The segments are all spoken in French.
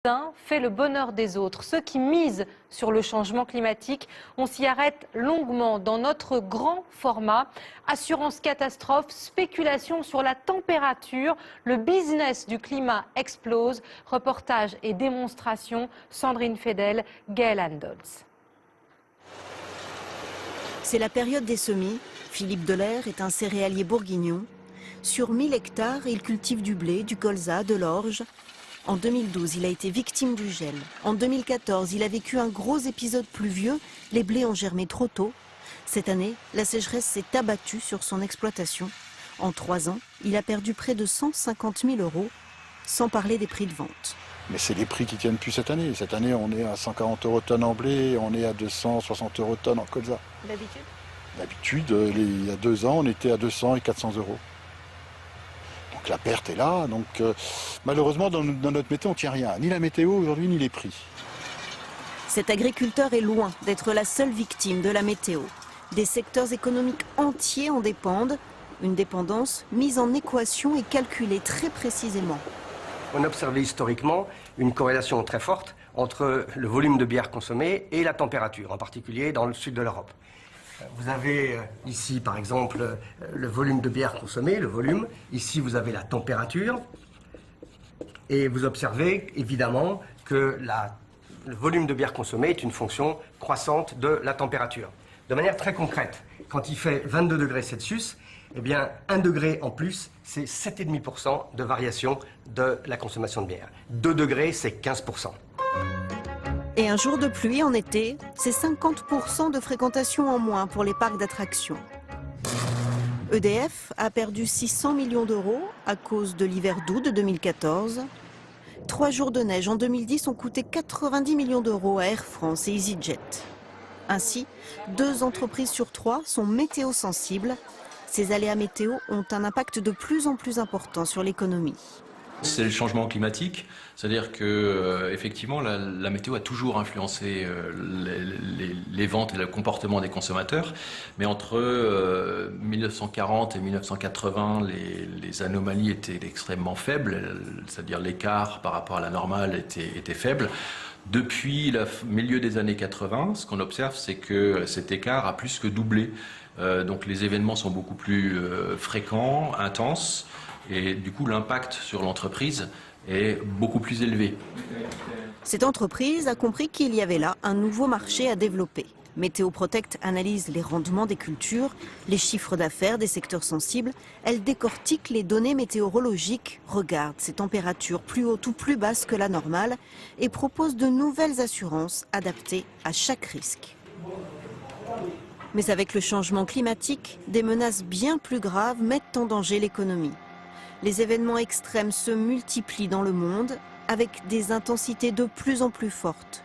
L'un fait le bonheur des autres. Ceux qui misent sur le changement climatique, on s'y arrête longuement dans notre grand format. Assurance catastrophe, spéculation sur la température, le business du climat explose. Reportage et démonstration, Sandrine Fedel, Gaël Andols. C'est la période des semis. Philippe Delair est un céréalier bourguignon. Sur 1000 hectares, il cultive du blé, du colza, de l'orge. En 2012, il a été victime du gel. En 2014, il a vécu un gros épisode pluvieux. Les blés ont germé trop tôt. Cette année, la sécheresse s'est abattue sur son exploitation. En 3 ans, il a perdu près de 150 000 €, sans parler des prix de vente. Mais c'est les prix qui tiennent plus cette année. Cette année, on est à 140 € tonne en blé, on est à 260 € tonne en colza. D'habitude ? D'habitude, il y a 2 ans, on était à 200 et 400 €. Donc la perte est là. Donc malheureusement, dans notre météo, on ne tient rien. Ni la météo aujourd'hui, ni les prix. Cet agriculteur est loin d'être la seule victime de la météo. Des secteurs économiques entiers en dépendent. Une dépendance mise en équation et calculée très précisément. On a observé historiquement une corrélation très forte entre le volume de bière consommée et la température, en particulier dans le sud de l'Europe. Vous avez ici, par exemple, le volume de bière consommée, le volume. Ici, vous avez la température. Et vous observez, évidemment, que le volume de bière consommée est une fonction croissante de la température. De manière très concrète, quand il fait 22 degrés Celsius, eh bien, 1 degré en plus, c'est 7,5% de variation de la consommation de bière. 2 degrés, c'est 15%. Et un jour de pluie en été, c'est 50% de fréquentation en moins pour les parcs d'attractions. EDF a perdu 600 millions € à cause de l'hiver d'août de 2014. 3 jours de neige en 2010 ont coûté 90 millions € à Air France et EasyJet. Ainsi, 2 entreprises sur 3 sont météo-sensibles. Ces aléas météo ont un impact de plus en plus important sur l'économie. C'est le changement climatique, c'est-à-dire que effectivement la météo a toujours influencé les ventes et le comportement des consommateurs, mais entre 1940 et 1980, les anomalies étaient extrêmement faibles, c'est-à-dire l'écart par rapport à la normale était faible. Depuis le milieu des années 80, ce qu'on observe, c'est que cet écart a plus que doublé. Donc les événements sont beaucoup plus fréquents, intenses. Et du coup, l'impact sur l'entreprise est beaucoup plus élevé. Cette entreprise a compris qu'il y avait là un nouveau marché à développer. Météo Protect analyse les rendements des cultures, les chiffres d'affaires des secteurs sensibles. Elle décortique les données météorologiques, regarde ces températures plus hautes ou plus basses que la normale et propose de nouvelles assurances adaptées à chaque risque. Mais avec le changement climatique, des menaces bien plus graves mettent en danger l'économie. Les événements extrêmes se multiplient dans le monde avec des intensités de plus en plus fortes.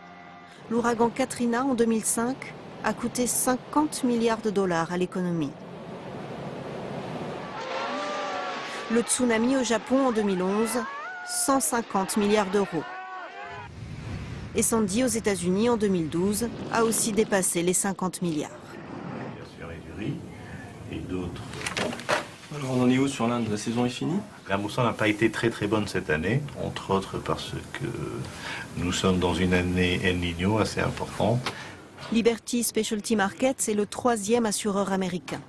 L'ouragan Katrina en 2005 a coûté 50 milliards $ à l'économie. Le tsunami au Japon en 2011, 150 milliards €. Et Sandy aux États-Unis en 2012 a aussi dépassé les 50 milliards. Bien sûr, et du riz et d'autres. Alors on en est où sur l'Inde? La saison est finie? La mousson n'a pas été très bonne cette année, entre autres parce que nous sommes dans une année El Niño assez importante. Liberty Specialty Markets est le 3e assureur américain.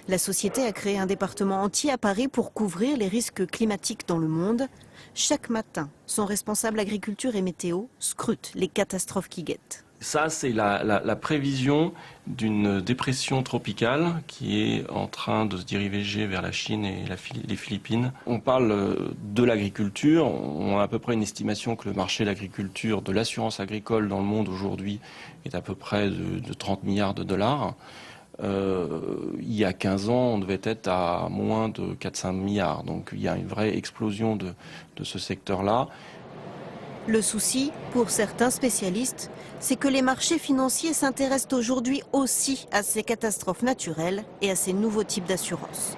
La société a créé un département entier à Paris pour couvrir les risques climatiques dans le monde. Chaque matin, son responsable agriculture et météo scrute les catastrophes qui guettent. Ça, c'est la prévision d'une dépression tropicale qui est en train de se diriger vers la Chine et les Philippines. On parle de l'agriculture. On a à peu près une estimation que le marché de l'agriculture, de l'assurance agricole dans le monde aujourd'hui est à peu près de 30 milliards $. Il y a 15 ans, on devait être à moins de 4-5 milliards. Donc il y a une vraie explosion de ce secteur-là. Le souci, pour certains spécialistes, c'est que les marchés financiers s'intéressent aujourd'hui aussi à ces catastrophes naturelles et à ces nouveaux types d'assurances.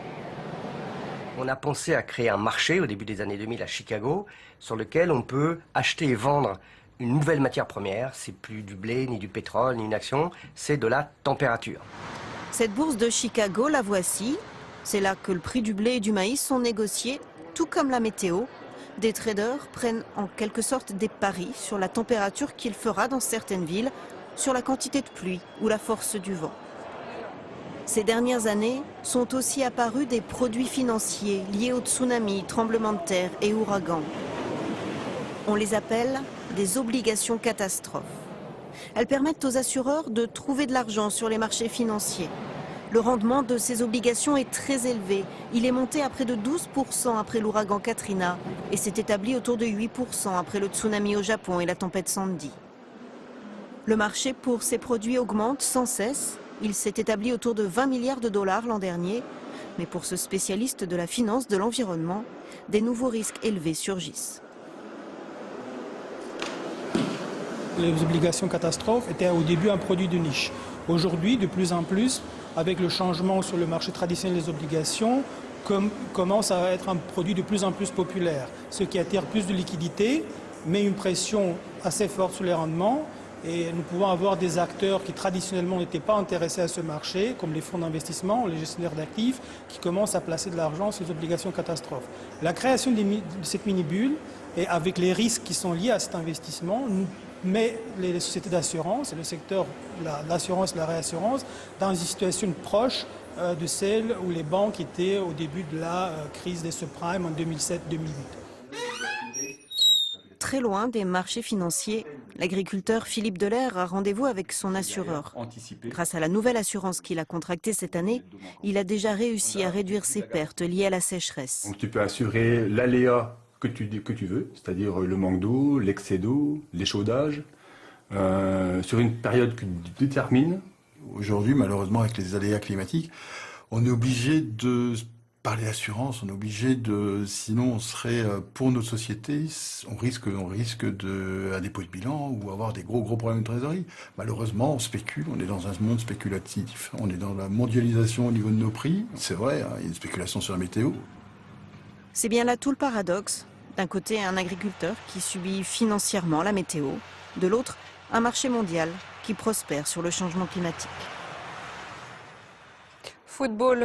On a pensé à créer un marché au début des années 2000 à Chicago, sur lequel on peut acheter et vendre une nouvelle matière première. C'est plus du blé, ni du pétrole, ni une action, c'est de la température. Cette bourse de Chicago, la voici. C'est là que le prix du blé et du maïs sont négociés, tout comme la météo. Des traders prennent en quelque sorte des paris sur la température qu'il fera dans certaines villes, sur la quantité de pluie ou la force du vent. Ces dernières années sont aussi apparus des produits financiers liés aux tsunamis, tremblements de terre et ouragans. On les appelle des obligations catastrophes. Elles permettent aux assureurs de trouver de l'argent sur les marchés financiers. Le rendement de ces obligations est très élevé. Il est monté à près de 12% après l'ouragan Katrina et s'est établi autour de 8% après le tsunami au Japon et la tempête Sandy. Le marché pour ces produits augmente sans cesse. Il s'est établi autour de 20 milliards de dollars l'an dernier. Mais pour ce spécialiste de la finance de l'environnement, des nouveaux risques élevés surgissent. Les obligations catastrophes étaient au début un produit de niche. Aujourd'hui, de plus en plus, avec le changement sur le marché traditionnel des obligations, commence à être un produit de plus en plus populaire, ce qui attire plus de liquidités, met une pression assez forte sur les rendements. Et nous pouvons avoir des acteurs qui traditionnellement n'étaient pas intéressés à ce marché, comme les fonds d'investissement, les gestionnaires d'actifs, qui commencent à placer de l'argent sur les obligations catastrophes. La création de cette mini-bulle, et avec les risques qui sont liés à cet investissement, met les sociétés d'assurance et le secteur de l'assurance et la réassurance dans une situation proche de celle où les banques étaient au début de la crise des subprimes en 2007-2008. Très loin des marchés financiers, l'agriculteur Philippe Delair a rendez-vous avec son assureur. Grâce à la nouvelle assurance qu'il a contractée cette année, il a déjà réussi à réduire ses pertes liées à la sécheresse. Donc tu peux assurer l'aléa que tu veux, c'est-à-dire le manque d'eau, l'excès d'eau, l'échaudage, sur une période que tu détermines. Aujourd'hui, malheureusement, avec les aléas climatiques, on est obligé de parler d'assurance, on est obligé de... Sinon, on serait, pour notre société, on risque un dépôt de bilan ou avoir des gros problèmes de trésorerie. Malheureusement, on spécule, on est dans un monde spéculatif, on est dans la mondialisation au niveau de nos prix. C'est vrai, hein, il y a une spéculation sur la météo. C'est bien là tout le paradoxe. D'un côté, un agriculteur qui subit financièrement la météo. De l'autre, un marché mondial qui prospère sur le changement climatique. Football.